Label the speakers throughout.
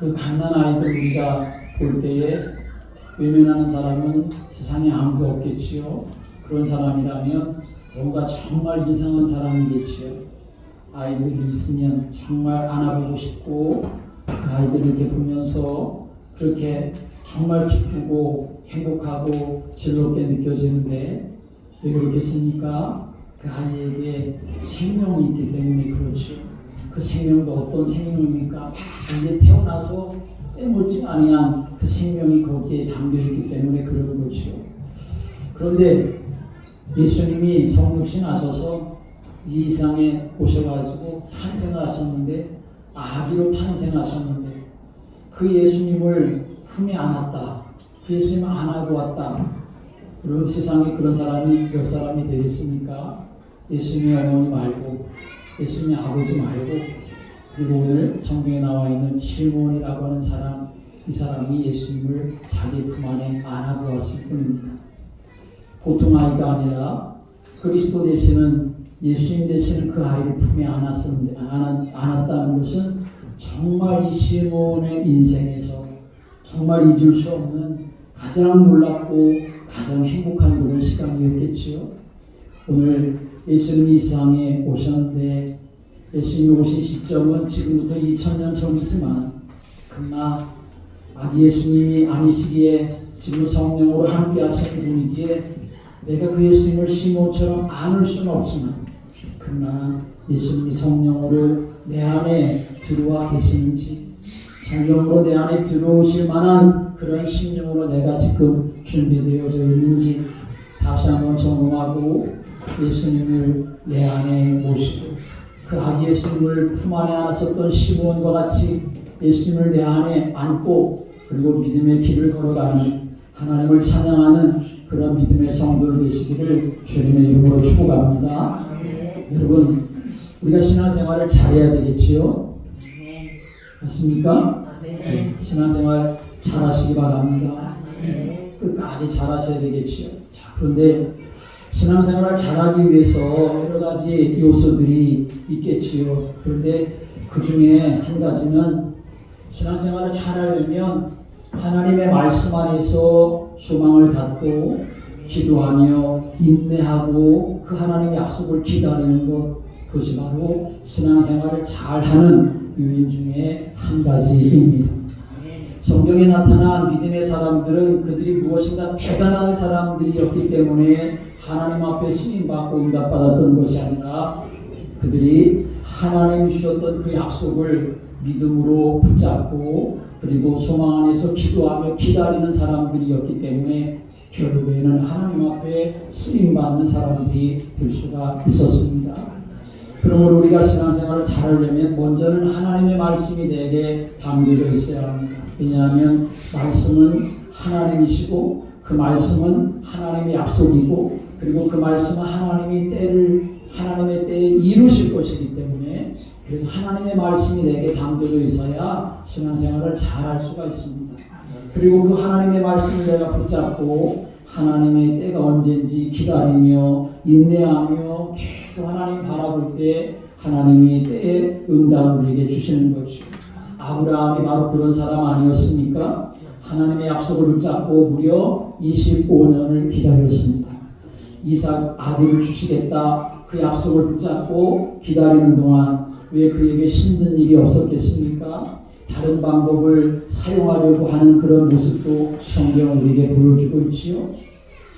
Speaker 1: 그 갓난 아이들 우리가 볼 때에 외면하는 사람은 세상에 아무도 없겠지요. 그런 사람이라면 뭔가 정말 이상한 사람이겠지요. 아이들이 있으면 정말 안아보고 싶고 그 아이들을 이렇게 보면서 그렇게 정말 기쁘고 행복하고 즐겁게 느껴지는데 왜 그렇겠습니까? 그 아이에게 생명이 있기 때문에 그렇죠. 그 생명도 어떤 생명입니까? 이제 태어나서 때묻지 아니한 그 생명이 거기에 담겨있기 때문에 그런 거죠. 그런데 예수님이 성육신 하셔서 이 세상에 오셔가지고 탄생하셨는데 아기로 탄생하셨는데 그 예수님을 품에 안았다. 그 예수님을 안아고 왔다. 그런 세상에 그런 사람이 몇 사람이 되겠습니까? 예수님의 어머니 말고 예수님의 아버지 말고 그리고 오늘 성경에 나와 있는 시몬이라고 하는 사람, 이 사람이 예수님을 자기 품 안에 안아고 왔을 뿐입니다. 보통 아이가 아니라 그리스도 되시는 예수님 되시는 그 아이를 품에 안았다는 것은 정말 이 시몬의 인생에서 정말 잊을 수 없는 가장 놀랍고 가장 행복한 그런 시간이었겠지요. 오늘 예수님이 이 세상에 오셨는데 예수님이 오신 시점은 지금부터 2000년 전이지만 그러나 아기 예수님이 아니시기에 지금 성령으로 함께 하시는 분이기에 내가 그 예수님을 시몬처럼 안을 수는 없지만 그러나 예수님이 성령으로 내 안에 들어와 계시는지 성령으로 내 안에 들어오실 만한 그런 심령으로 내가 지금 준비되어져 있는지 다시 한번 점검하고 예수님을 내 안에 모시고 그 아기 예수님을 품 안에 안았었던 시몬과 같이 예수님을 내 안에 안고 그리고 믿음의 길을 걸어가는 하나님을 찬양하는 그런 믿음의 성도들 되시기를 주님의 이름으로 축복합니다. 여러분 우리가 신앙생활을 잘해야 되겠지요? 맞습니까? 네. 신앙생활 잘하시기 바랍니다. 끝까지 잘하셔야 되겠지요. 자, 그런데 신앙생활을 잘하기 위해서 여러 가지 요소들이 있겠지요. 그런데 그 중에 한 가지는 신앙생활을 잘하려면 하나님의 말씀 안에서 소망을 갖고 기도하며 인내하고 그 하나님의 약속을 기다리는 것, 그것이 바로 신앙생활을 잘하는 요인 중에 한 가지입니다. 성경에 나타난 믿음의 사람들은 그들이 무엇인가 대단한 사람들이었기 때문에 하나님 앞에 쓰임받고 응답받았던 것이 아니라 그들이 하나님이 주셨던 그 약속을 믿음으로 붙잡고 그리고 소망 안에서 기도하며 기다리는 사람들이었기 때문에 결국에는 하나님 앞에 쓰임받는 사람들이 될 수가 있었습니다. 그러므로 우리가 신앙생활을 잘하려면 먼저는 하나님의 말씀이 내게 담겨져 있어야 합니다. 왜냐하면 말씀은 하나님이시고 그 말씀은 하나님의 약속이고 그리고 그 말씀은 하나님의 때에 이루실 것이기 때문에 그래서 하나님의 말씀이 내게 담겨져 있어야 신앙생활을 잘할 수가 있습니다. 그리고 그 하나님의 말씀을 내가 붙잡고 하나님의 때가 언젠지 기다리며 인내하며 계속 하나님 바라볼 때 하나님이 때에 응답을 내게 주시는 것이죠. 아브라함이 바로 그런 사람 아니었습니까? 하나님의 약속을 붙잡고 무려 25년을 기다렸습니다. 이삭 아들을 주시겠다 그 약속을 붙잡고 기다리는 동안 왜 그에게 힘든 일이 없었겠습니까? 다른 방법을 사용하려고 하는 그런 모습도 성경은 우리에게 보여주고 있지요.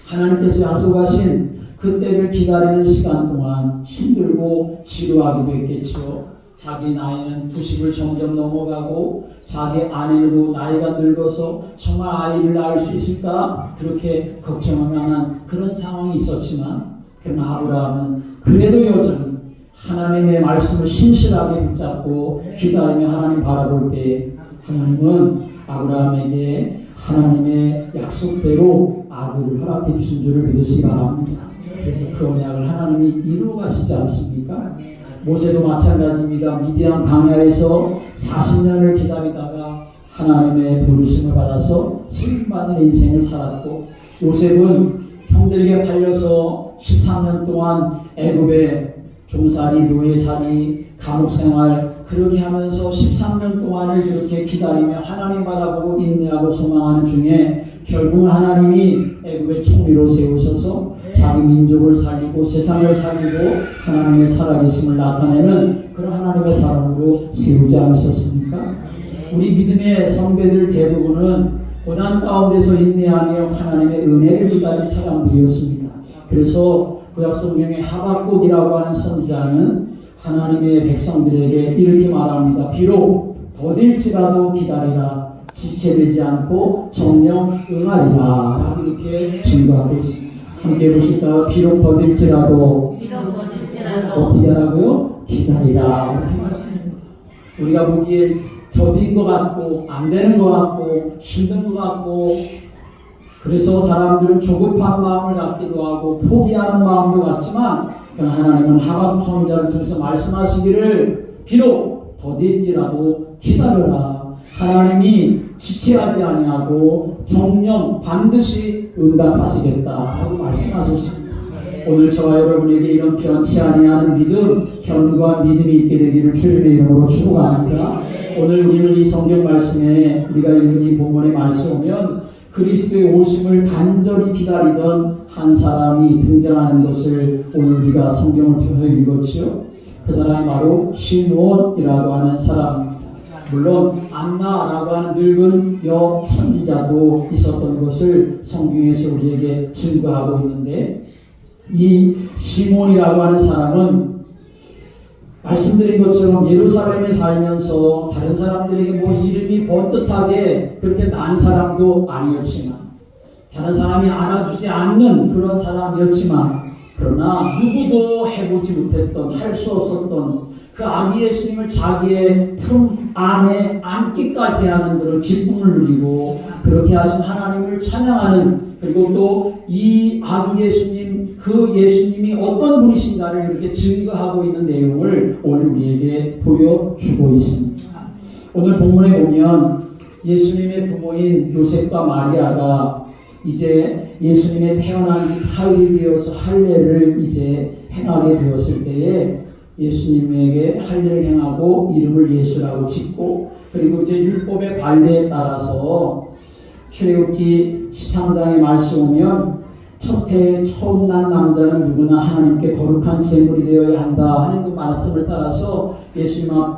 Speaker 1: 하나님께서 약속하신 그 때를 기다리는 시간 동안 힘들고 지루하기도 했겠지요. 자기 나이는 90을 점점 넘어가고 자기 아내도 나이가 늙어서 정말 아이를 낳을 수 있을까 그렇게 걱정을 하는 그런 상황이 있었지만 그러나 아브라함은 그래도 여전히 하나님의 말씀을 신실하게 붙잡고 기다리며 하나님 바라볼 때 하나님은 아브라함에게 하나님의 약속대로 아들을 허락해 주신 줄을 믿으시기 바랍니다. 그래서 그 언약을 하나님이 이루어 가시지 않습니까? 모세도 마찬가지입니다. 미디안 광야에서 40년을 기다리다가 하나님의 부르심을 받아서 쓰임받는 인생을 살았고 요셉은 형들에게 팔려서 13년 동안 애굽에 종살이, 노예살이, 감옥생활 그렇게 하면서 13년 동안을 이렇게 기다리며 하나님 바라보고 인내하고 소망하는 중에 결국은 하나님이 애굽의 총리로 세우셔서 자기 민족을 살리고 세상을 살리고 하나님의 살아계심을 나타내는 그런 하나님의 사람으로 세우지 않으셨습니까? 우리 믿음의 선배들 대부분은 고난 가운데서 인내하며 하나님의 은혜를 받은 사람들이었습니다. 그래서 구약성경의 하박국이라고 하는 선지자는 하나님의 백성들에게 이렇게 말합니다. 비록 더딜지라도 기다리라. 지체되지 않고 정령 응하리라. 라고 이렇게 증거하고 있습니다. 함께 보실까요? 비록 더딜지라도 어떻게 하라고요? 기다리라. 이렇게 말씀합니다. 우리가 보기에 더딘 것 같고 안 되는 것 같고 힘든 것 같고 그래서 사람들은 조급한 마음을 갖기도 하고 포기하는 마음도 같지만 하나님은 하박국 선지자를 통해서 말씀하시기를 비록 더딜지라도 기다려라. 하나님이 지체하지 아니하고 정령 반드시 응답하시겠다라고 말씀하셨습니다. 오늘 저와 여러분에게 이런 변치 아니하는 믿음, 견고한 믿음이 있게 되기를 주님의 이름으로 축원합니다. 오늘 우리는 이 성경 말씀에 우리가 읽은 이 본문의 말씀 보면 그리스도의 오심을 간절히 기다리던 한 사람이 등장하는 것을 오늘 우리가 성경을 통해서 읽었지요. 그 사람이 바로 시므온이라고 하는 사람입니다. 물론 안나라고 하는 늙은 여 선지자도 있었던 것을 성경에서 우리에게 증거하고 있는데 이 시몬이라고 하는 사람은 말씀드린 것처럼 예루살렘에 살면서 다른 사람들에게 뭐 이름이 번듯하게 그렇게 난 사람도 아니었지만 다른 사람이 알아주지 않는 그런 사람이었지만 그러나 누구도 해보지 못했던 할 수 없었던 그 아기 예수님을 자기의 품 안에 안기까지 하는 그런 기쁨을 누리고 그렇게 하신 하나님을 찬양하는 그리고 또 이 아기 예수님 그 예수님이 어떤 분이신가를 이렇게 증거하고 있는 내용을 오늘 우리에게 보여주고 있습니다. 오늘 본문에 보면 예수님의 부모인 요셉과 마리아가 이제 예수님의 태어난 지 8일이 되어서 할례를 이제 행하게 되었을 때에 예수님에게 할례를 행하고 이름을 예수라고 짓고 그리고 이제 율법의 관례에 따라서 출애굽기 13장의 말씀 보면 첫 해에 처음 난 남자는 누구나 하나님께 거룩한 제물이 되어야 한다 하는 그 말씀을 따라서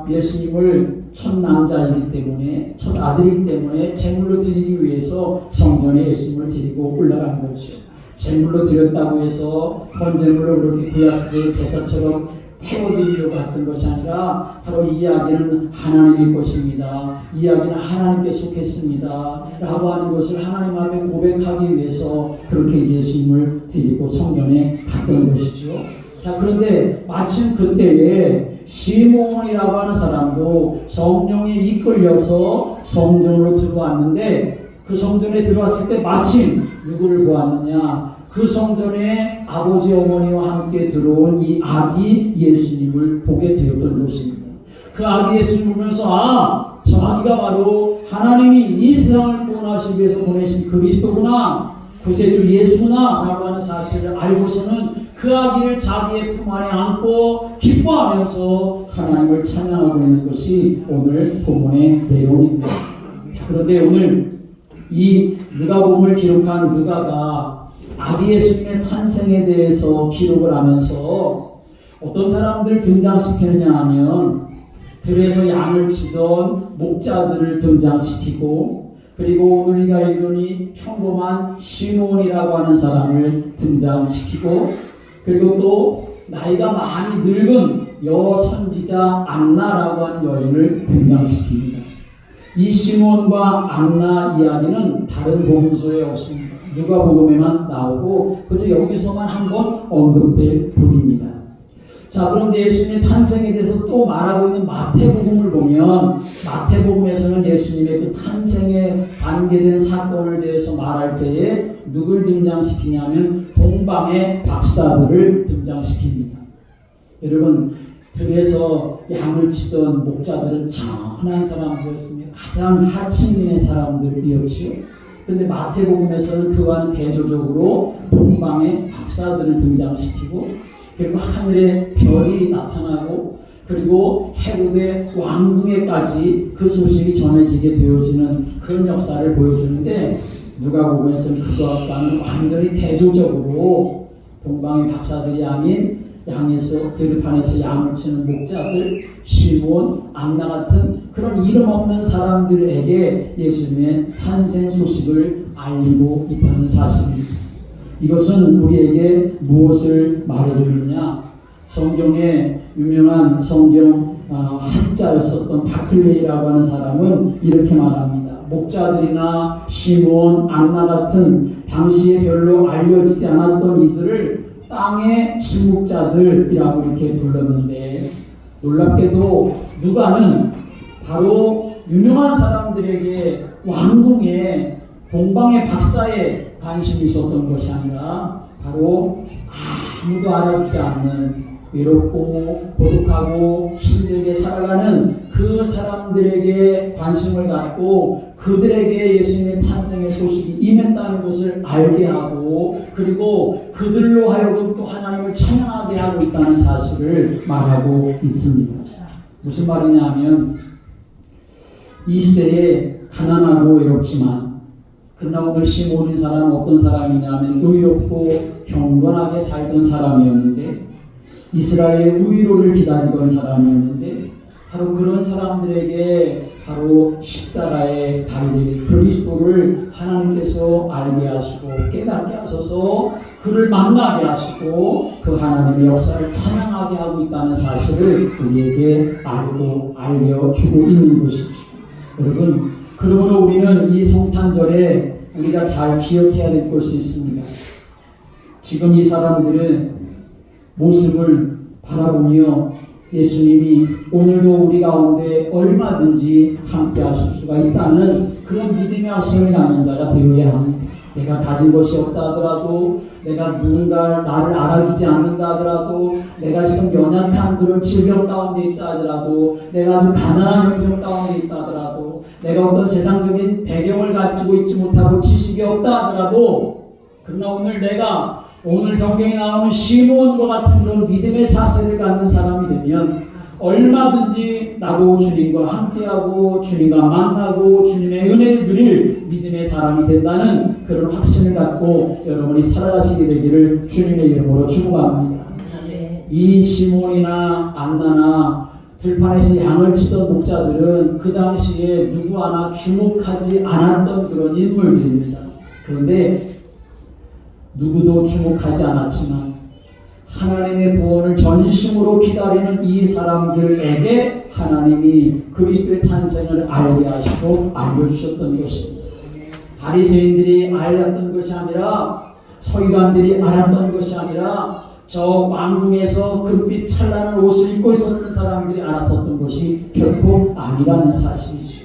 Speaker 1: 예수님을 첫 남자이기 때문에 첫 아들이기 때문에 제물로 드리기 위해서 성전에 예수님을 드리고 올라간 것이죠. 제물로 드렸다고 해서 번제물로 그렇게 구약시대의 제사처럼 태워드리려고 했던 것이 아니라 바로 이 아기는 하나님의 것입니다. 이 아기는 하나님께 속했습니다. 라고 하는 것을 하나님 앞에 고백하기 위해서 그렇게 예수님을 드리고 성전에 갔던 것이죠. 자, 그런데 마침 그때에 시몬이라고 하는 사람도 성령에 이끌려서 성전으로 들어왔는데 그 성전에 들어왔을 때 마침 누구를 보았느냐? 그 성전에 아버지 어머니와 함께 들어온 이 아기 예수님을 보게 되었던 것입니다. 그 아기 예수님을 보면서 저 아기가 바로 하나님이 이 세상을 구원하시기 위해서 보내신 그리스도구나, 구세주 예수구나 라고 하는 사실을 알고서는 그 아기를 자기의 품 안에 안고 기뻐하면서 하나님을 찬양하고 있는 것이 오늘 본문의 내용입니다. 그런데 오늘 이 누가복음을 기록한 누가가 아기 예수님의 탄생에 대해서 기록을 하면서 어떤 사람들을 등장시키느냐 하면 들에서 양을 치던 목자들을 등장시키고 그리고 오늘 우리가 읽은 이 평범한 시몬이라고 하는 사람을 등장시키고 그리고 또 나이가 많이 늙은 여선지자 안나라고 하는 여인을 등장시킵니다. 이 시몬과 안나 이야기는 다른 복음서에 없습니다. 누가복음에만 나오고 그저 여기서만 한번 언급될 뿐입니다. 자, 그런데 예수님의 탄생에 대해서 또 말하고 있는 마태복음을 보면 마태복음에서는 예수님의 그 탄생에 관계된 사건을 대해서 말할 때에 누굴 등장시키냐면 동방의 박사들을 등장시킵니다. 여러분, 들에서 양을 치던 목자들은 천한 사람들이었으며 가장 하층민의 사람들이었지요. 그런데 마태복음에서는 그와는 대조적으로 동방의 박사들을 등장시키고 그리고 하늘에 별이 나타나고 그리고 헤롯의 왕궁에까지 그 소식이 전해지게 되어지는 그런 역사를 보여주는데, 누가복음에서는 그것과는 완전히 대조적으로 동방의 박사들이 아닌 양에서 들판에서 양을 치는 목자들, 시몬, 안나 같은 그런 이름 없는 사람들에게 예수님의 탄생 소식을 알리고 있다는 사실입니다. 이것은 우리에게 무엇을 말해주느냐? 성경의 유명한 성경 학자였었던 바클레이라고 하는 사람은 이렇게 말합니다. 목자들이나 시몬, 안나 같은 당시에 별로 알려지지 않았던 이들을 땅의 침묵자들이라고 이렇게 불렀는데, 놀랍게도 누가는 바로 유명한 사람들에게 왕궁에 동방의 박사에 관심이 있었던 것이 아니라 바로 아무도 알아주지 않는 외롭고 고독하고 힘들게 살아가는 그 사람들에게 관심을 갖고 그들에게 예수님의 탄생의 소식이 임했다는 것을 알게 하고, 그리고 그들로 하여금 또 하나님을 찬양하게 하고 있다는 사실을 말하고 있습니다. 무슨 말이냐 하면, 이 시대에 가난하고 외롭지만, 그러나 오늘 시몬인 사람은 어떤 사람이냐면 의롭고 경건하게 살던 사람이었는데, 이스라엘의 의로를 기다리던 사람이었는데, 바로 그런 사람들에게 바로 십자가에 달릴 그리스도를 하나님께서 알게 하시고 깨닫게 하셔서 그를 만나게 하시고 그 하나님의 역사를 찬양하게 하고 있다는 사실을 우리에게 알려주고 있는 것이죠. 여러분, 그러므로 우리는 이 성탄절에 우리가 잘 기억해야 될 것이 있습니다. 지금 이 사람들은 모습을 바라보며 예수님이 오늘도 우리 가운데 얼마든지 함께 하실 수가 있다는 그런 믿음의 확신을 갖는 자가 되어야 합니다. 내가 가진 것이 없다 하더라도, 내가 누군가 나를 알아주지 않는다 하더라도, 내가 지금 연약한 그런 질병 가운데 있다 하더라도, 내가 아주 가난한 형편 가운데 있다 하더라도, 내가 어떤 세상적인 배경을 가지고 있지 못하고 지식이 없다 하더라도, 그러나 오늘 성경에 나오는 시몬과 같은 그런 믿음의 자세를 갖는 사람이 되면 얼마든지 나도 주님과 함께하고 주님과 만나고 주님의 은혜를 누릴 믿음의 사람이 된다는 그런 확신을 갖고 여러분이 살아가시게 되기를 주님의 이름으로 축복합니다. 이 시몬이나 안나나 들판에서 양을 치던 목자들은 그 당시에 누구 하나 주목하지 않았던 그런 인물들입니다. 그런데 누구도 주목하지 않았지만 하나님의 구원을 전심으로 기다리는 이 사람들에게 하나님이 그리스도의 탄생을 알게 하시고 알려주셨던 것입니다. 바리새인들이 알았던 것이 아니라, 서기관들이 알았던 것이 아니라, 저 왕궁에서 금빛 찬란한 옷을 입고 있었던 사람들이 알았었던 것이 결코 아니라는 사실이죠.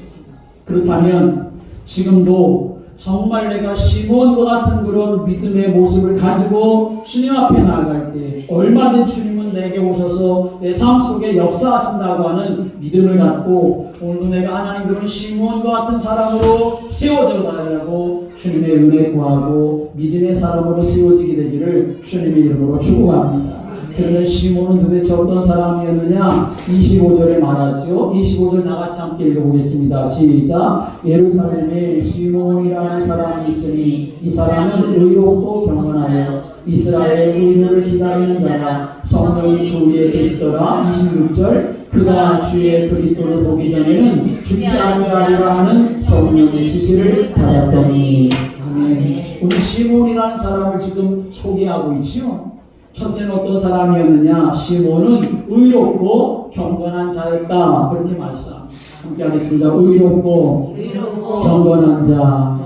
Speaker 1: 그렇다면 지금도 정말 내가 시몬과 같은 그런 믿음의 모습을 가지고 주님 앞에 나아갈 때 얼마든지 주님은 내게 오셔서 내 삶 속에 역사하신다고 하는 믿음을 갖고, 오늘도 내가 하나님 그런 시몬과 같은 사람으로 세워져 달라고 주님의 은혜 구하고 믿음의 사람으로 세워지게 되기를 주님의 이름으로 축복합니다. 그러면 시몬은 도대체 어떤 사람이었느냐? 25절에 말하죠. 25절 다 같이 함께 읽어보겠습니다. 시작. 예루살렘에 시몬이라는 사람이 있으니 이 사람은 의롭고 경건하여 이스라엘의 의를 기다리는 자라. 성령이 그 위에 계시더라. 26절. 그가 주의 그리스도를 보기 전에는 죽지 아니하리라 하는 성령의 지시를 받았더니. 아멘. 우리 시몬이라는 사람을 지금 소개하고 있지요. 첫째는 어떤 사람이었느냐? 시몬은 의롭고 경건한 자였다. 그렇게 말씀합니다. 함께 하겠습니다. 의롭고 경건한 자.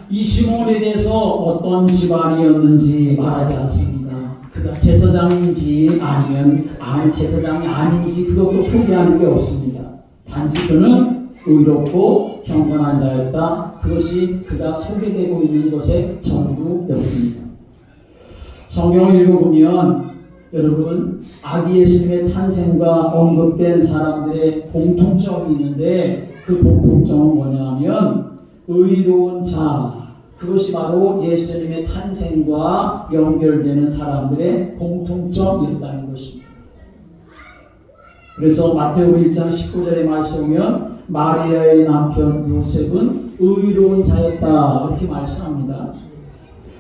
Speaker 1: 이 시몬에 대해서 어떤 집안이었는지 말하지 않습니다. 그가 제사장인지 아니면 제사장이 아닌지 그것도 소개하는 게 없습니다. 단지 그는 의롭고 경건한 자였다. 그것이 그가 소개되고 있는 것의 전부였습니다. 성경을 읽어보면 여러분, 아기 예수님의 탄생과 언급된 사람들의 공통점이 있는데, 그 공통점은 뭐냐면 의로운 자, 그것이 바로 예수님의 탄생과 연결되는 사람들의 공통점이었다는 것입니다. 그래서 마태복음 1장 19절에 말씀하면 마리아의 남편 요셉은 의로운 자였다 이렇게 말씀합니다.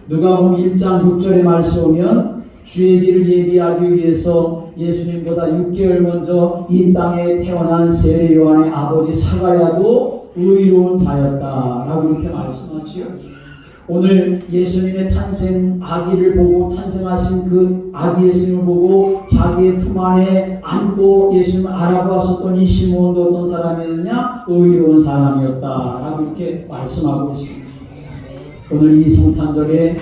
Speaker 1: 누가복음 1장 6절에 말씀하면 주의 길을 예비하기 위해서 예수님보다 6개월 먼저 이 땅에 태어난 세례 요한의 아버지 사가랴도 의로운 자였다라고 이렇게 말씀하지요. 오늘 예수님의 탄생 아기를 보고 탄생하신 그 아기 예수님을 보고 자기의 품 안에 안고 예수님을 알아보았었던 이 시몬도 어떤 사람이었느냐? 의로운 사람이었다라고 이렇게 말씀하고 있습니다. 오늘 이 성탄절에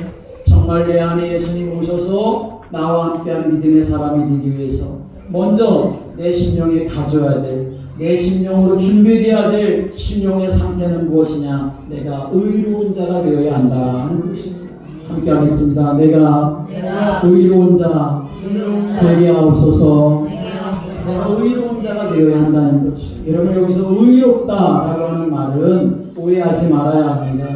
Speaker 1: 정말 내 안에 예수님 오셔서 나와 함께하는 믿음의 사람이 되기 위해서 먼저 내 심령에 가져야 될, 내 심령으로 준비되어야 될 심령의 상태는 무엇이냐? 내가 의로운 자가 되어야 한다는 것입니다. 함께 하겠습니다. 내가 의로운 자 되게 하옵소서. 내가 의로운 자가 되어야 한다는 것이. 여러분 여기서 의롭다라고 하는 말은 오해하지 말아야 합니다.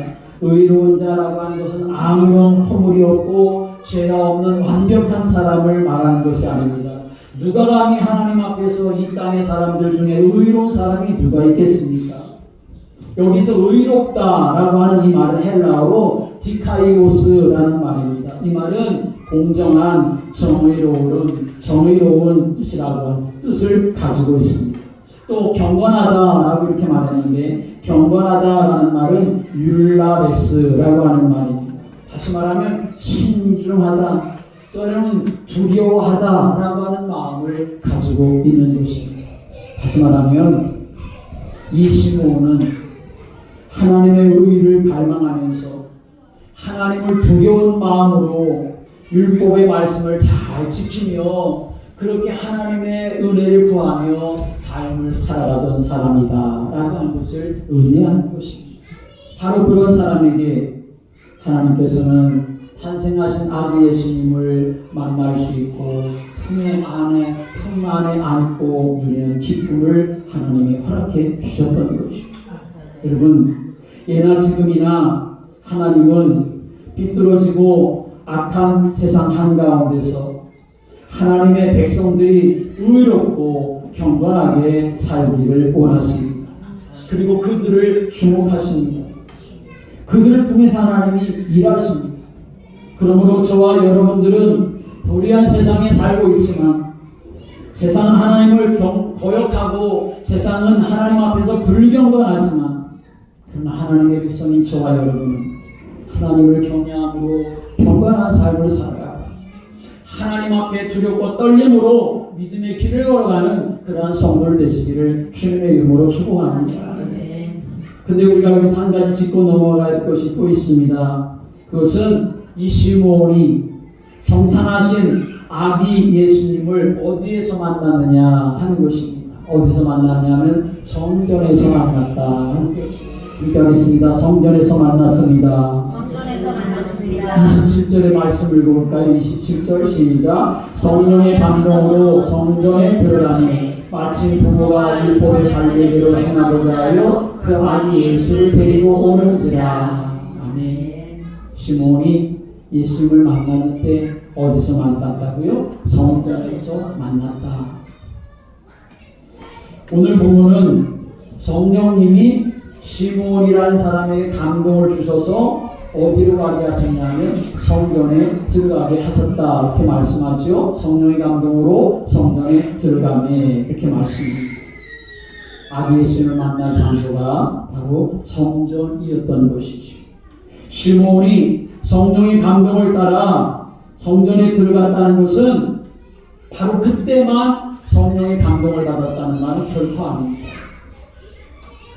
Speaker 1: 의로운 자라고 하는 것은 아무런 허물이 없고 죄가 없는 완벽한 사람을 말하는 것이 아닙니다. 누가 감히 하나님 앞에서 이 땅의 사람들 중에 의로운 사람이 누가 있겠습니까? 여기서 의롭다라고 하는 이 말은 헬라어로 디카이오스라는 말입니다. 이 말은 공정한, 정의로운 뜻이라고 하는 뜻을 가지고 있습니다. 또 경건하다라고 이렇게 말했는데 경건하다라는 말은 율라베스라고 하는 말입니다. 다시 말하면 신중하다 또는 두려워하다라고 하는 마음을 가지고 있는 것입니다. 다시 말하면 이 시므온은 하나님의 의를 갈망하면서 하나님을 두려운 마음으로 율법의 말씀을 잘 지키며 그렇게 하나님의 은혜를 구하며 삶을 살아가던 사람이다 라고 하는 것을 의미하는 것입니다. 바로 그런 사람에게 하나님께서는 탄생하신 아기 예수님을 만날 수 있고 품 안에 안고 누리는 기쁨을 하나님이 허락해 주셨던 것입니다. 여러분 예나 지금이나 하나님은 비뚤어지고 악한 세상 한가운데서 하나님의 백성들이 의롭고 경건하게 살기를 원하십니다. 그리고 그들을 주목하십니다. 그들을 통해서 하나님이 일하십니다. 그러므로 저와 여러분들은 불의한 세상에 살고 있지만 세상은 하나님을 거역하고 세상은 하나님 앞에서 불경건하지만 그러나 하나님의 백성인 저와 여러분은 하나님을 경외함으로 경건한 삶을 살아가고 하나님 앞에 두렵고 떨림으로 믿음의 길을 걸어가는 그러한 성도를 되시기를 주님의 이름으로 축복합니다. 근데 우리가 여기서 한 가지 짚고 넘어갈 것이 또 있습니다. 그것은 이 시므온이 성탄하신 아기 예수님을 어디에서 만났느냐 하는 것입니다. 어디서 만났냐면 성전에서 만났다 하는 것입니다. 읽겠습니다. 성전에서 만났습니다. 27절의 말씀 읽어볼까요? 27절 시작. 성령의 감동으로 성전에 들어가니 마침 부모가 율법의 관례대로 행하고자 하여 그 아기 예수를 데리고 오는지라. 아멘. 시몬이 예수님을 만났는데 어디서 만났다고요? 성전에서 만났다. 오늘 본문은 성령님이 시몬이라는 사람에게 감동을 주셔서 어디로 가게 하셨냐면 성전에 들어가게 하셨다 이렇게 말씀하죠. 성령의 감동으로 성전에 들어가매 이렇게 말씀합니다. 아기 예수님을 만난 장소가 바로 성전이었던 것이죠. 시몬이 성령의 감동을 따라 성전에 들어갔다는 것은 바로 그때만 성령의 감동을 받았다는 말은 결코 아닙니다.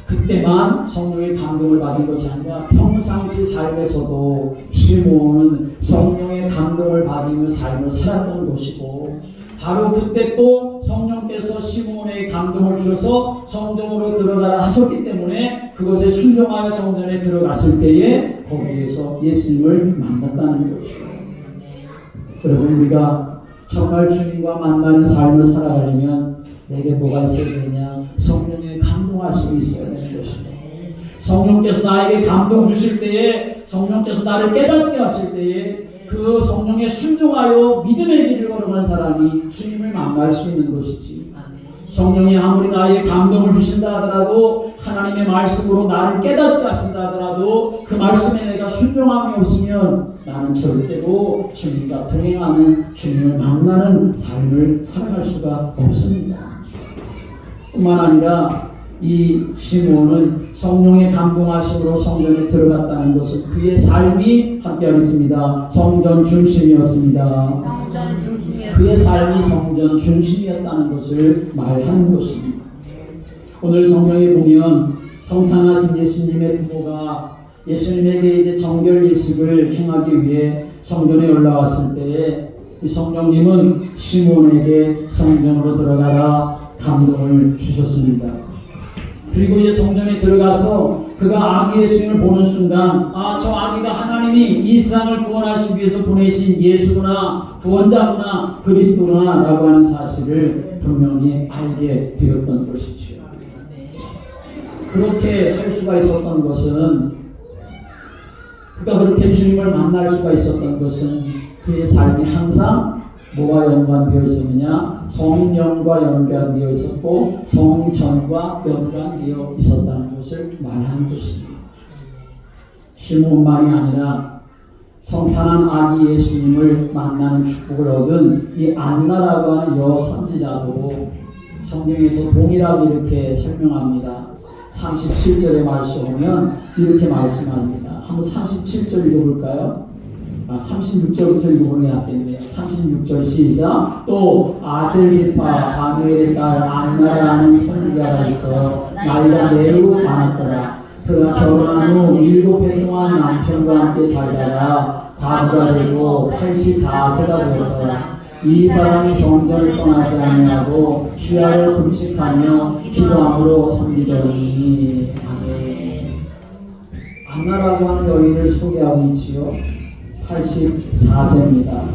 Speaker 1: 그때만 성령의 감동을 받은 것이 아니라 평상시 삶에서도 시몬은 성령의 감동을 받으며 삶을 살았던 것이고 바로 그때 또 성령께서 시몬에게 감동을 주셔서 성전으로 들어가라 하셨기 때문에 그것에 순종하여 성전에 들어갔을 때에 거기에서 예수님을 만났다는 것이죠. 여러분 우리가 정말 주님과 만나는 삶을 살아가려면 내게 뭐가 있어야 되냐? 성령의 감동하심이 있어야 되는 것입니다. 성령께서 나에게 감동 주실 때에 성령께서 나를 깨닫게 하실 때에 그 성령에 순종하여 믿음의 길을 걸어가는 사람이 주님을 만날 수 있는 것이지 성령이 아무리 나에게 감동을 주신다 하더라도, 하나님의 말씀으로 나를 깨닫게 하신다 하더라도 그 말씀에 내가 순종함이 없으면 나는 절대로 주님과 동행하는, 주님을 만나는 삶을 살아갈 수가 없습니다. 뿐만 아니라 이 시므온은 성령의 감동하심으로 성전에 들어갔다는 것은 그의 삶이 함께하겠습니다. 성전 중심이었습니다. 그의 삶이 성전 중심이었다는 것을 말하는 것입니다. 오늘 성경에 보면 성탄하신 예수님의 부모가 예수님에게 이제 정결 예식을 행하기 위해 성전에 올라왔을 때에 이 성령님은 시므온에게 성전으로 들어가라 감동을 주셨습니다. 그리고 이제 성전에 들어가서 그가 아기 예수님을 보는 순간, 저 아기가 하나님이 이 세상을 구원하시기 위해서 보내신 예수구나, 구원자구나, 그리스도구나 라고 하는 사실을 분명히 알게 되었던 것이죠. 그렇게 할 수가 있었던 것은, 그가 그렇게 주님을 만날 수가 있었던 것은 그의 삶이 항상 뭐와 연관되어 있었느냐? 성령과 연관되어 있었고 성전과 연관되어 있었다는 것을 말하는 것입니다. 시므온만이 아니라 성탄한 아기 예수님을 만나는 축복을 얻은 이 안나라고 하는 여선지자도 성경에서 동일하게 이렇게 설명합니다. 37절의 말씀 보면 이렇게 말씀합니다. 한번 37절 읽어볼까요? 36절부터 읽어보는 게 낫겠네요. 36절 시작. 또 아셀기파 바누엘의 딸 안나라는 선지자가 있어 나이가 매우 많았더라. 그가 결혼한 후 7해 동안 남편과 함께 살다가 과부가 되고 84세가 되었더라. 이 사람이 성전을 떠나지 아니하고 주야를 금식하며 기도함으로 섬기더니. 아멘. 안나라고 하는 여인을 소개하고 있지요. 84세입니다.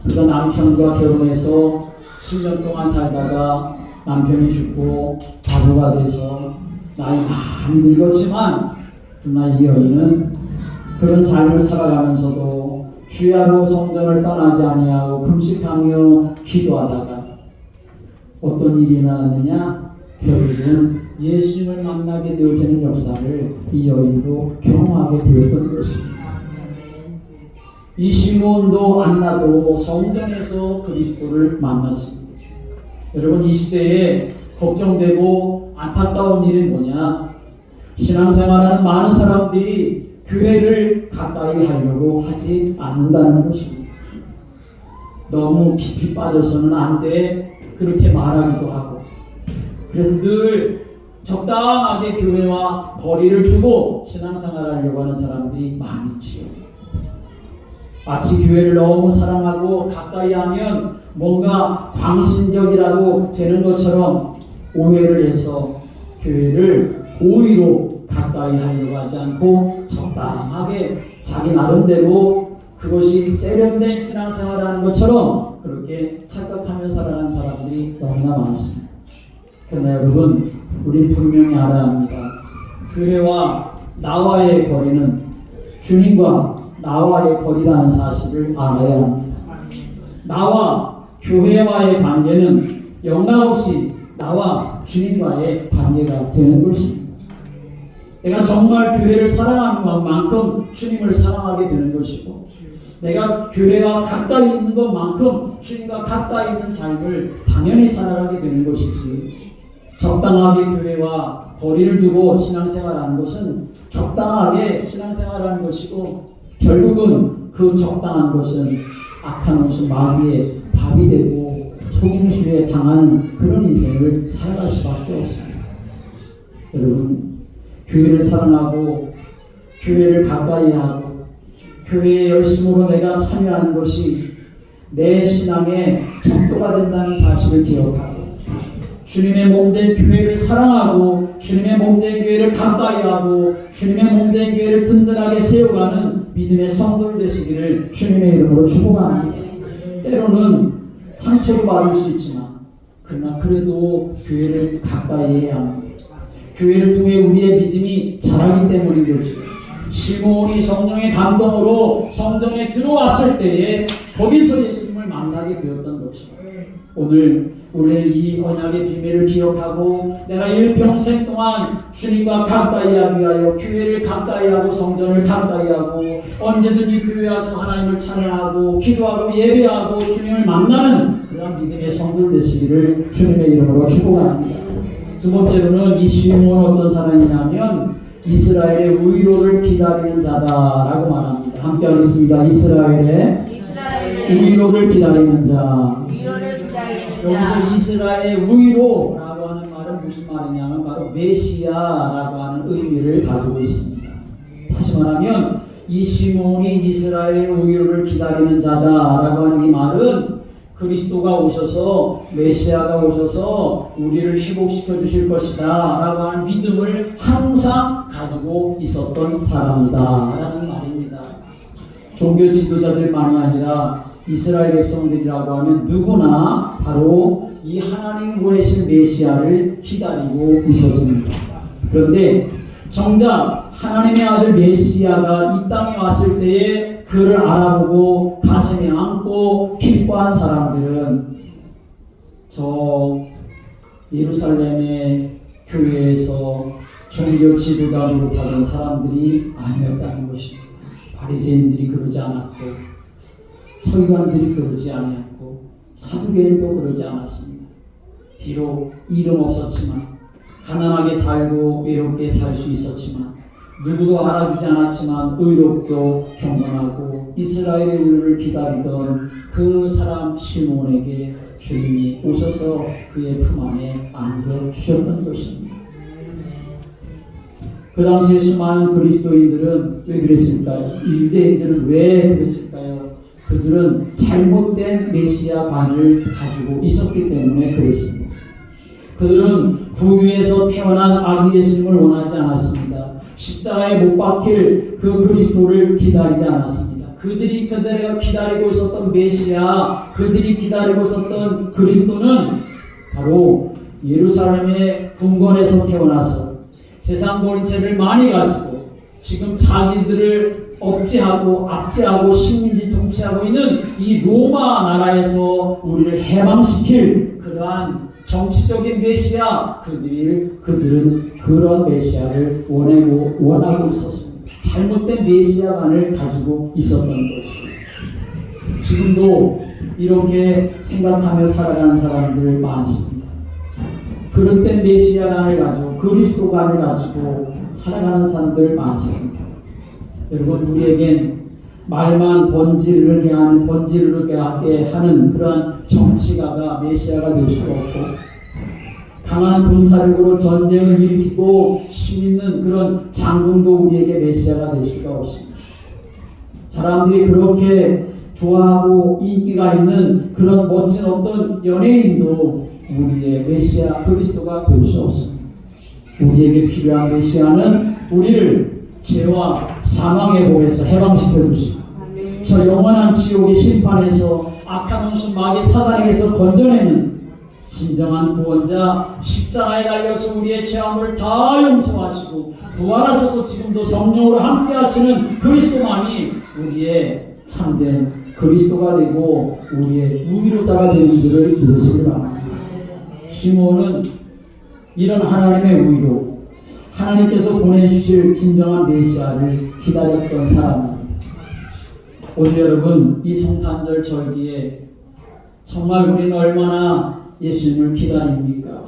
Speaker 1: 그가 남편과 결혼해서 7년 동안 살다가 남편이 죽고 과부가 돼서 나이 많이 늙었지만, 그러나 이 여인은 그런 삶을 살아가면서도 주야로 성전을 떠나지 아니하고 금식하며 기도하다가 어떤 일이 일어났느냐? 결국은 예수님을 만나게 되어지는 역사를 이 여인도 경험하게 되었던 것입니다. 이 시므온도 안나도 성전에서 그리스도를 만났습니다. 여러분, 이 시대에 걱정되고 안타까운 일이 뭐냐? 신앙생활하는 많은 사람들이 교회를 가까이 하려고 하지 않는다는 것입니다. 너무 깊이 빠져서는 안 돼, 그렇게 말하기도 하고, 그래서 늘 적당하게 교회와 거리를 두고 신앙생활을 하려고 하는 사람들이 많이 있지요. 마치 교회를 너무 사랑하고 가까이 하면 뭔가 광신적이라도 되는 것처럼 오해를 해서 교회를 고의로 가까이 하려고 하지 않고 적당하게 자기 나름대로 그것이 세련된 신앙생활을 하는 것처럼 그렇게 착각하며 살아가는 사람들이 너무나 많습니다. 그러나 여러분, 우리는 분명히 알아야 합니다. 교회와 나와의 거리는 주님과 나와의 거리라는 사실을 알아야 합니다. 나와 교회와의 관계는 영락없이 나와 주님과의 관계가 되는 것입니다. 내가 정말 교회를 사랑하는 것만큼 주님을 사랑하게 되는 것이고, 내가 교회와 가까이 있는 것만큼 주님과 가까이 있는 삶을 당연히 살아가게 되는 것이지, 적당하게 교회와 거리를 두고 신앙생활하는 것은 적당하게 신앙생활하는 것이고, 결국은 그 적당한 것은 악한 원수 마귀의 밥이 되고 속임수에 당하는 그런 인생을 살아갈 수밖에 없습니다. 여러분, 교회를 사랑하고 교회를 가까이 하고 교회의 열심으로 내가 참여하는 것이 내 신앙의 척도가 된다는 사실을 기억하고, 주님의 몸된 교회를 사랑하고 주님의 몸된 교회를 가까이 하고 주님의 몸된 교회를 든든하게 세워가는 믿음의 성도들 되시기를 주님의 이름으로 축복합니다. 때로는 상처를 받을 수 있지만, 그러나 그래도 교회를 가까이 해야 합니다. 교회를 통해 우리의 믿음이 자라기 때문인 거죠. 시므온이 성령의 감동으로 성전에 들어왔을 때에 거기서 예수님을 만나게 되었던 것입니다. 오늘 우리는 이 언약의 비밀을 기억하고 내가 일평생 동안 주님과 가까이 하기 위하여 교회를 가까이 하고 성전을 가까이 하고 언제든지 교회에 와서 하나님을 찬양하고 기도하고 예배하고 주님을 만나는 그런 믿음의 성들 되시기를 주님의 이름으로 축복합니다. 두 번째로는 이 시몬은 어떤 사람이냐면 이스라엘의 위로를 기다리는 자다라고 말합니다. 함께 하겠습니다. 이스라엘의 위로를 기다리는 자. 여기서 이스라엘의 위로라고 하는 말은 무슨 말이냐면 바로 메시아라고 하는 의미를 가지고 있습니다. 다시 말하면 이 시몬이 이스라엘의 위로를 기다리는 자다라고 하는 이 말은 그리스도가 오셔서 메시아가 오셔서 우리를 회복시켜 주실 것이다 라고 하는 믿음을 항상 가지고 있었던 사람이다 라는 말입니다. 종교 지도자들만이 아니라 이스라엘 백성들이라고 하면 누구나 바로 이 하나님 보내신 메시아를 기다리고 있었습니다. 그런데 정작 하나님의 아들 메시아가 이 땅에 왔을 때에 그를 알아보고 가슴에 안고 기뻐한 사람들은 저 예루살렘의 교회에서 종교 지도자 노릇하던 사람들이 아니었다는 것입니다. 바리새인들이 그러지 않았고 서기관들이 그러지 않았고 사두개인도 그러지 않았습니다. 비록 이름 없었지만 가난하게 살고 외롭게 살 수 있었지만 누구도 알아주지 않았지만 의롭고 경건하고 이스라엘의 의를 기다리던 그 사람 시몬에게 주님이 오셔서 그의 품 안에 안겨주셨던 것입니다. 그 당시에 수많은 그리스도인들은 왜 그랬을까요? 유대인들은 왜 그랬을까요? 그들은 잘못된 메시아관을 가지고 있었기 때문에 그랬습니다. 그들은 구유에서 태어난 아기 예수님을 원하지 않았습니다. 십자가에 못 박힐 그 그리스도를 기다리지 않았습니다. 그들이 기다리고 있었던 메시아, 그들이 기다리고 있었던 그리스도는 바로 예루살렘의 궁궐에서 태어나서 세상 권세를 많이 가지고 지금 자기들을 억제하고 압제하고 식민지 통치하고 있는 이 로마 나라에서 우리를 해방시킬 그러한 정치적인 메시아, 그들은 그런 메시아를 원하고 있었습니다. 잘못된 메시아관을 가지고 있었던 것입니다. 지금도 이렇게 생각하며 살아가는 사람들 많습니다. 그릇된 메시아관을 가지고 그리스도관을 가지고 살아가는 사람들 많습니다. 여러분, 우리에겐 말만 번지르르게 하게 하는 그러한 정치가가 메시아가 될 수가 없고 강한 군사력으로 전쟁을 일으키고 힘있는 그런 장군도 우리에게 메시아가 될 수가 없습니다. 사람들이 그렇게 좋아하고 인기가 있는 그런 멋진 어떤 연예인도 우리의 메시아 그리스도가 될 수 없습니다. 우리에게 필요한 메시아는 우리를 죄와 사망의 보에서 해방시켜 주시고 저 영원한 지옥의 심판에서 악한 원수 마귀 사단에게서 건져내는 진정한 구원자, 십자가에 달려서 우리의 죄함을 다 용서하시고 부활하셔서 지금도 성령으로 함께 하시는 그리스도만이 우리의 참된 그리스도가 되고 우리의 위로자가 되는 줄을 믿으시기 바랍니다. 시몬은 이런 하나님의 위로, 하나님께서 보내주실 진정한 메시아를 기다렸던 사람입니다. 오늘 여러분, 이 성탄절 절기에 정말 우리는 얼마나 예수님을 기다립니까?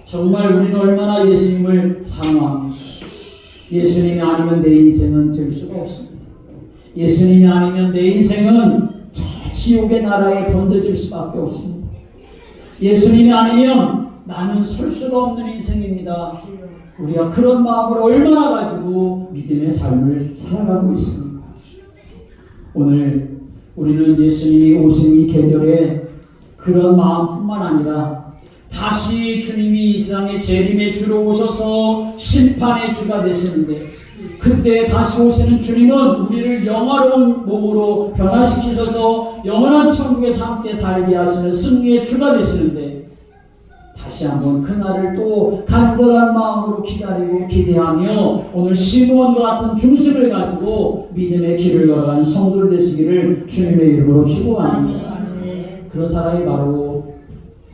Speaker 1: 정말 우리는 얼마나 예수님을 사모합니까? 예수님이 아니면 내 인생은 될 수가 없습니다. 예수님이 아니면 내 인생은 저 지옥의 나라에 던져질 수밖에 없습니다. 예수님이 아니면 나는 설 수가 없는 인생입니다. 우리가 그런 마음을 얼마나 가지고 믿음의 삶을 살아가고 있습니까? 오늘 우리는 예수님이 오신 이 계절에 그런 마음뿐만 아니라 다시 주님이 이 세상에 재림의 주로 오셔서 심판의 주가 되시는데 그때 다시 오시는 주님은 우리를 영화로운 몸으로 변화시키셔서 영원한 천국에서 함께 살게 하시는 승리의 주가 되시는데 다시 한번 그날을 또 간절한 마음으로 기다리고 기대하며 오늘 시므온과 같은 중심을 가지고 믿음의 길을 걸어가는 성도들 되시기를 주님의 이름으로 축복합니다. 그런 사람이 바로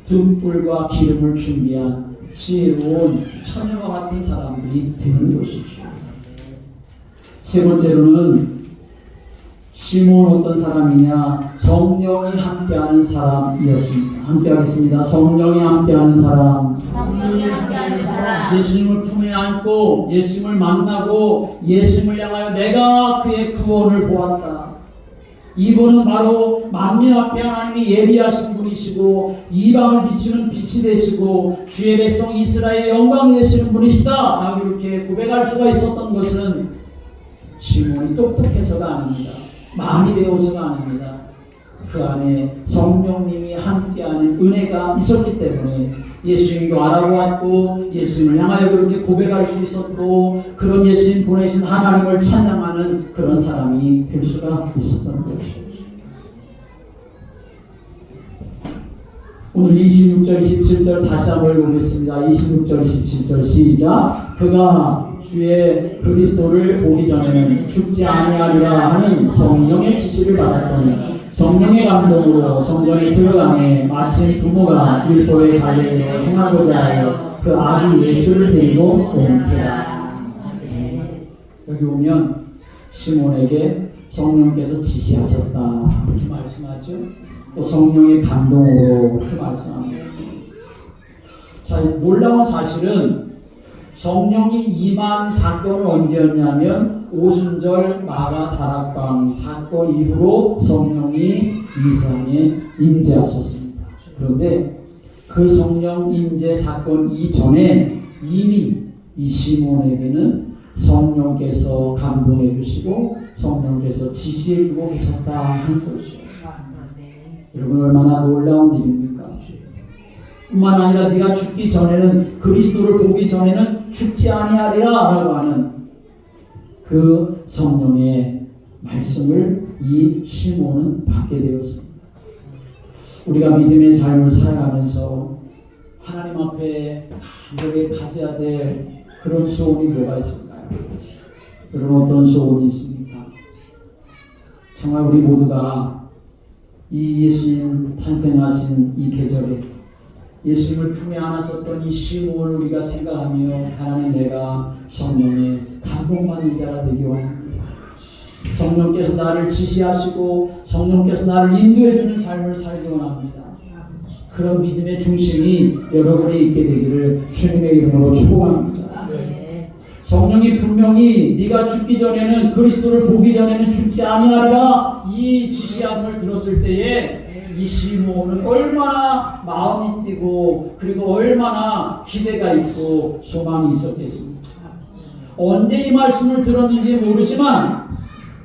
Speaker 1: 등불과 기름을 준비한 지혜로운 처녀와 같은 사람들이 되는 것이죠. 세 번째로는 시몬 어떤 사람이냐? 성령이 함께하는 사람이었습니다. 함께하겠습니다. 성령이 함께하는 사람.
Speaker 2: 성령이 함께하는 사람.
Speaker 1: 예수님을 품에 안고 예수님을 만나고 예수님을 향하여 내가 그의 구원을 보았다. 이분은 바로 만민 앞에 하나님이 예비하신 분이시고 이방을 비추는 빛이 되시고 주의 백성 이스라엘의 영광이 되시는 분이시다 라고 이렇게 고백할 수가 있었던 것은 시몬이 똑똑해서가 아닙니다. 많이 배워서가 아닙니다. 그 안에 성령님이 함께하는 은혜가 있었기 때문에 예수님도 알아보았고 예수님을 향하여 그렇게 고백할 수 있었고 그런 예수님 보내신 하나님을 찬양하는 그런 사람이 될 수가 있었던 것이죠. 오늘 26절 27절 다시 한번 읽어보겠습니다. 26절 27절 시작. 그가 주의 그리스도를 보기 전에는 죽지 아니하리라 하는 성령의 지시를 받았더니 성령의 감동으로 성전에 들어가매 마침 부모가 율법의 관례대로 행하고자 하여 그 아기 예수를 데리고 온지라. 여기 보면 시몬에게 성령께서 지시하셨다 이렇게 말씀하죠. 또 성령의 감동으로 이렇게 말씀합니다. 자, 놀라운 사실은 성령이 임한 사건은 언제였냐면 오순절 마가 다락방 사건 이후로 성령이 이 세상에 임재하셨습니다. 그런데 그 성령 임재 사건 이전에 이미 이 시몬에게는 성령께서 감동해 주시고 성령께서 지시해 주고 계셨다 하는 거죠. 여러분 얼마나 놀라운 일입니까? 뿐만 아니라 네가 죽기 전에는 그리스도를 보기 전에는 죽지 아니하리라 라고 하는 그 성령의 말씀을 이 시몬은 받게 되었습니다. 우리가 믿음의 삶을 살아가면서 하나님 앞에 간절히 가져야 될 그런 소원이 뭐가 있을까요? 여러분 어떤 소원이 있습니까? 정말 우리 모두가 이 예수님 탄생하신 이 계절에 예수님을 품에 안았었던 이 시몬을 우리가 생각하며 하나님 내가 성령의 감동받는 자가 되기 원합니다. 성령께서 나를 지시하시고 성령께서 나를 인도해주는 삶을 살기 원합니다. 그런 믿음의 중심이 여러분에 있게 되기를 주님의 이름으로 축복합니다. 성령이 분명히 네가 죽기 전에는 그리스도를 보기 전에는 죽지 아니하리라 이 지시함을 들었을 때에 이 시몬은 얼마나 마음이 뛰고 그리고 얼마나 기대가 있고 소망이 있었겠습니까? 언제 이 말씀을 들었는지 모르지만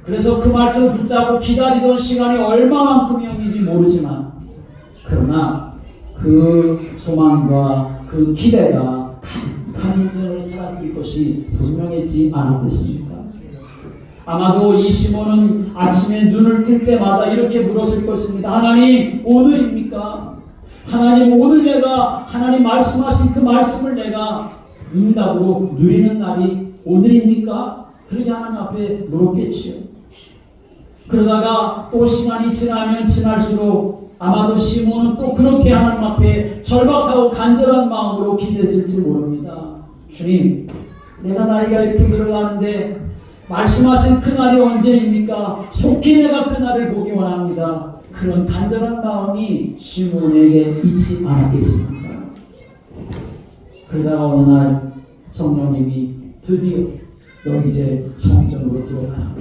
Speaker 1: 그래서 그 말씀을 붙잡고 기다리던 시간이 얼마만큼이었는지 모르지만 그러나 그 소망과 그 기대가 가득한 인생을 살았을 것이 분명하지 않았겠습니까? 아마도 이 시몬은 아침에 눈을 뜰 때마다 이렇게 물었을 것입니다. 하나님 오늘입니까? 하나님 오늘 내가 하나님 말씀하신 그 말씀을 내가 응답으로 누리는 날이 오늘입니까? 그렇게 하나님 앞에 물었겠지요. 그러다가 또 시간이 지나면 지날수록 아마도 시몬은 또 그렇게 하나님 앞에 절박하고 간절한 마음으로 기도했을지 모릅니다. 주님 내가 나이가 이렇게 들어가는데 말씀하신 그날이 언제입니까? 속히 내가 그날을 보기 원합니다. 그런 간절한 마음이 시몬에게 있지 않았겠습니까? 그러다가 어느 날 성령님이 드디어 너 이제 성전으로 들어가라.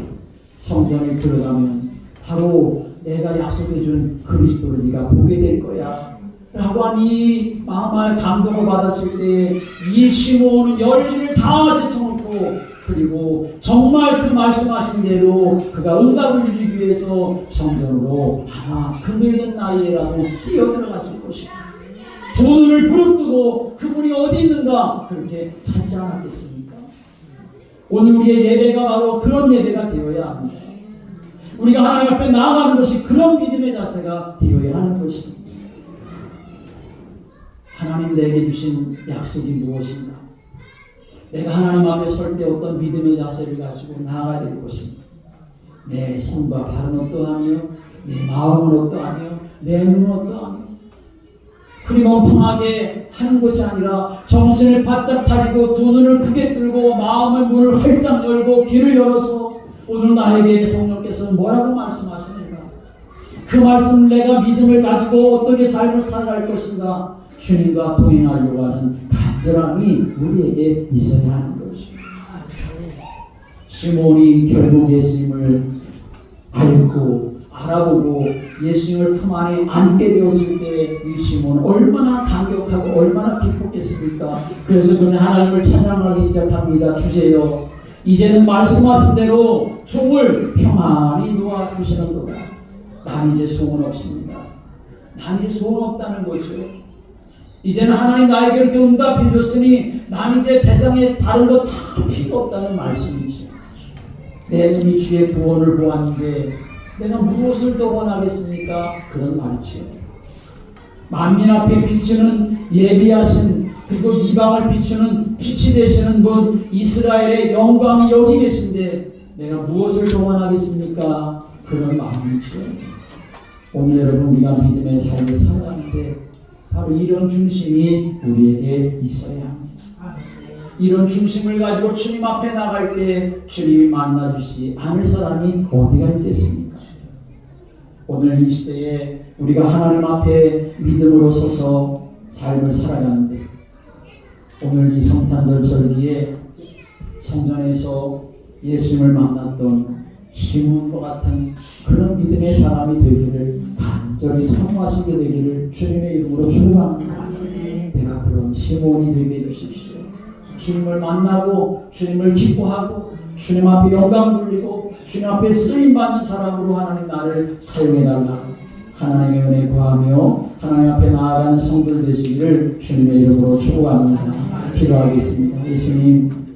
Speaker 1: 성전에 들어가면 바로 내가 약속해준 그리스도를 네가 보게 될 거야 라고 하니 마음의 감동을 받았을 때 이 시몬은 열일을 다 제쳐놓고 그리고 정말 그 말씀하신 대로 그가 응답을 누리기 위해서 성전으로 아마 그 늙은 나이에라도 뛰어들어갔을 것이고 두 눈을 부릅뜨고 그분이 어디 있는가 그렇게 찾지 않았겠습니까? 오늘 우리의 예배가 바로 그런 예배가 되어야 합니다. 우리가 하나님 앞에 나아가는 것이 그런 믿음의 자세가 되어야 하는 것입니다. 하나님 내게 주신 약속이 무엇인가? 내가 하나님 앞에 설 때 어떤 믿음의 자세를 가지고 나아가야 될 것입니다. 내 손과 발은 어떠하며 내 마음은 어떠하며 내 눈은 어떠하며 흐리멍텅하게 하는 것이 아니라 정신을 바짝 차리고 두 눈을 크게 뜨고 마음의 문을 활짝 열고 귀를 열어서 오늘 나에게 성령께서는 뭐라고 말씀하시는가? 그 말씀을 내가 믿음을 가지고 어떻게 삶을 살아갈 것인가? 주님과 동행하려고 하는 간절함이 우리에게 있어야 하는 것입니다. 시몬이 결국 예수님을 알고 알아보고 예수님을 품 안에 안게 되었을 때 이 시몬은 얼마나 감격하고 얼마나 기뻤겠습니까? 그래서 그는 하나님을 찬양하기 시작합니다. 주제여 이제는 말씀하신 대로 종을 평안히 놓아주시는도다. 난 이제 소원 없습니다. 난 이제 소원 없다는 거죠. 이제는 하나님 나에게 이렇게 응답해 주셨으니 난 이제 대상에 다른 거 다 필요 없다는 말씀이죠. 내 눈이 주의 구원을 보았는데 내가 무엇을 더 원하겠습니까? 그런 말이죠. 만민 앞에 비추는 예비하신 그리고 이방을 비추는 빛이 되시는 분 이스라엘의 영광이 여기 계신데 내가 무엇을 더 원하겠습니까? 그런 마음이죠. 오늘 여러분 우리가 믿음의 삶을 살아가는데 바로 이런 중심이 우리에게 있어야 합니다. 이런 중심을 가지고 주님 앞에 나갈 때 주님이 만나주시 않을 사람이 어디가 있겠습니까? 오늘 이 시대에 우리가 하나님 앞에 믿음으로 서서 삶을 살아가는데 오늘 이 성탄절 절기에 성전에서 예수님을 만났던 시몬과 같은 그런 믿음의 사람이 되기를 간절히 사모하시게 되기를 주님의 이름으로 축원합니다. 내가 그런 시몬이 되게 해주십시오. 주님을 만나고 주님을 기뻐하고 주님 앞에 영광 돌리고 주님 앞에 쓰임받는 사람으로 하나님 나를 사용해달라고 하나님의 은혜 구하며 하나님 앞에 나아가는 성도들 되시기를 주님의 이름으로 축원합니다. 기도하겠습니다. 예수님